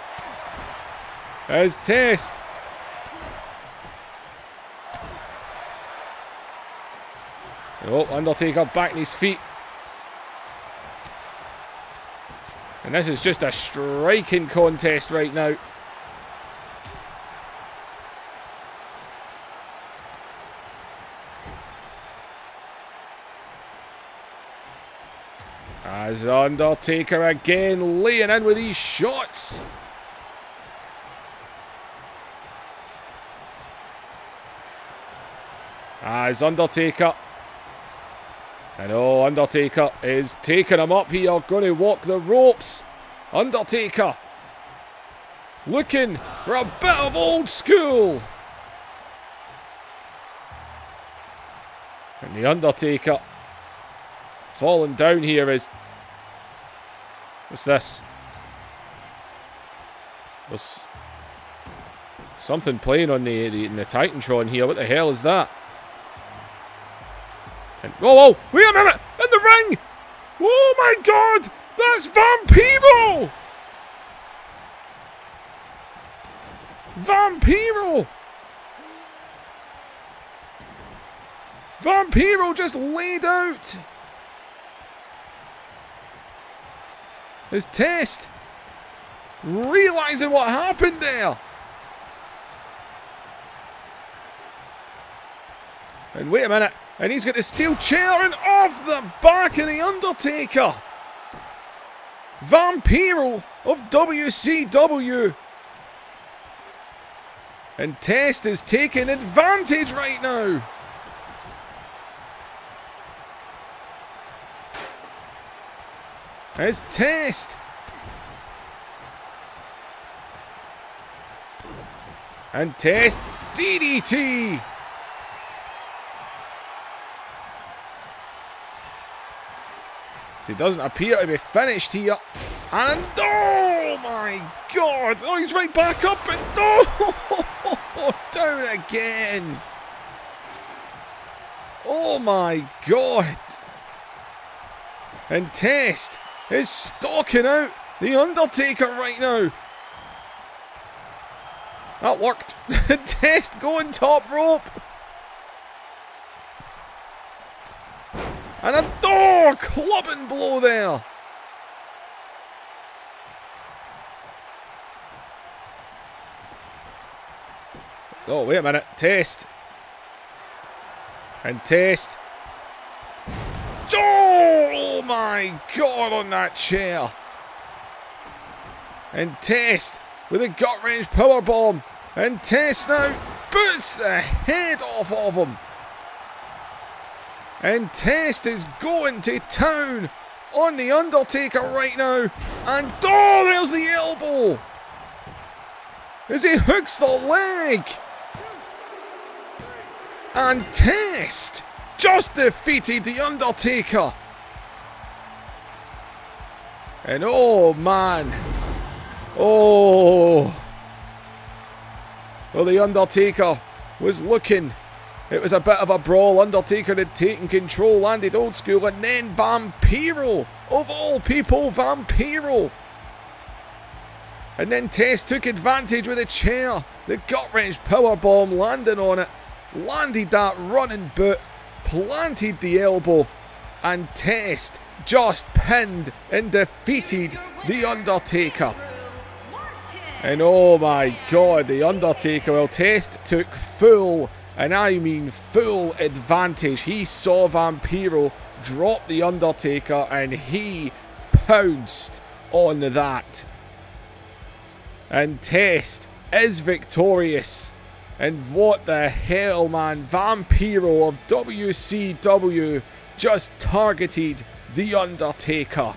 As Test. Oh, Undertaker back on his feet. And this is just a striking contest right now. As Undertaker again laying in with these shots. As Undertaker. And oh, Undertaker is taking him up here. Going to walk the ropes. Undertaker looking for a bit of old school. And the Undertaker falling down here is... What's this? There's something playing on the Titantron here. What the hell is that? And, whoa, whoa, wait a minute! In the ring! Oh my God! That's Vampiro! Vampiro! Vampiro just laid out. His Test realizing what happened there. And wait a minute. And he's got the steel chair and off the back of the Undertaker. Vampiro of WCW. And Test is taking advantage right now. As Test. And Test DDT. He doesn't appear to be finished here. And oh my god! Oh, he's right back up and oh, down again. Oh my god! And Test is stalking out the Undertaker right now. That worked. Test going top rope. And a clubbing blow there. Oh, wait a minute. Test. And Test. Oh my god, on that chair. And Test with a gut wrench powerbomb. And Test now boots the head off of him. And Test is going to town on the Undertaker right now. And oh, there's the elbow. As he hooks the leg. And Test just defeated the Undertaker. And oh man. Oh. Well, the Undertaker was looking. It was a bit of a brawl. Undertaker had taken control, landed old school, and then Vampiro, of all people, Vampiro. And then Test took advantage with a chair. The gut wrench powerbomb landing on it. Landed that running boot, planted the elbow, and Test just pinned and defeated the Undertaker. And oh my god, the Undertaker, well, Test took full, and I mean full advantage. He saw Vampiro drop the Undertaker and he pounced on that. And Test is victorious. And what the hell, man. Vampiro of WCW just targeted the Undertaker.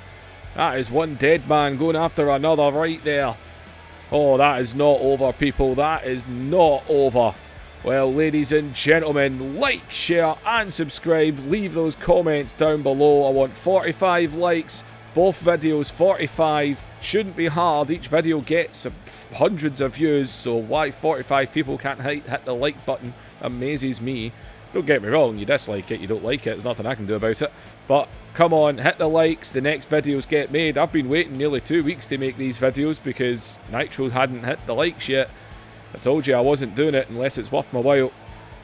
That is one dead man going after another right there. Oh, that is not over, people. That is not over. Well, ladies and gentlemen, like, share and subscribe. Leave those comments down below. I want 45 likes. Both videos 45. Shouldn't be hard. Each video gets hundreds of views, so why 45 people can't hit the like button amazes me. Don't get me wrong, you dislike it, you don't like it, there's nothing I can do about it. But come on, hit the likes, the next videos get made. I've been waiting nearly 2 weeks to make these videos because Nitro hadn't hit the likes yet. I told you I wasn't doing it unless it's worth my while.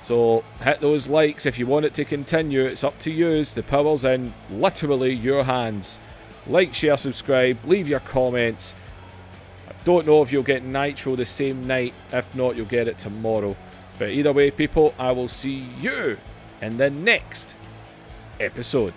So hit those likes if you want it to continue. It's up to you. The power's in literally your hands. Like, share, subscribe, leave your comments. I don't know if you'll get Nitro the same night. If not, you'll get it tomorrow. But either way, people, I will see you in the next episode.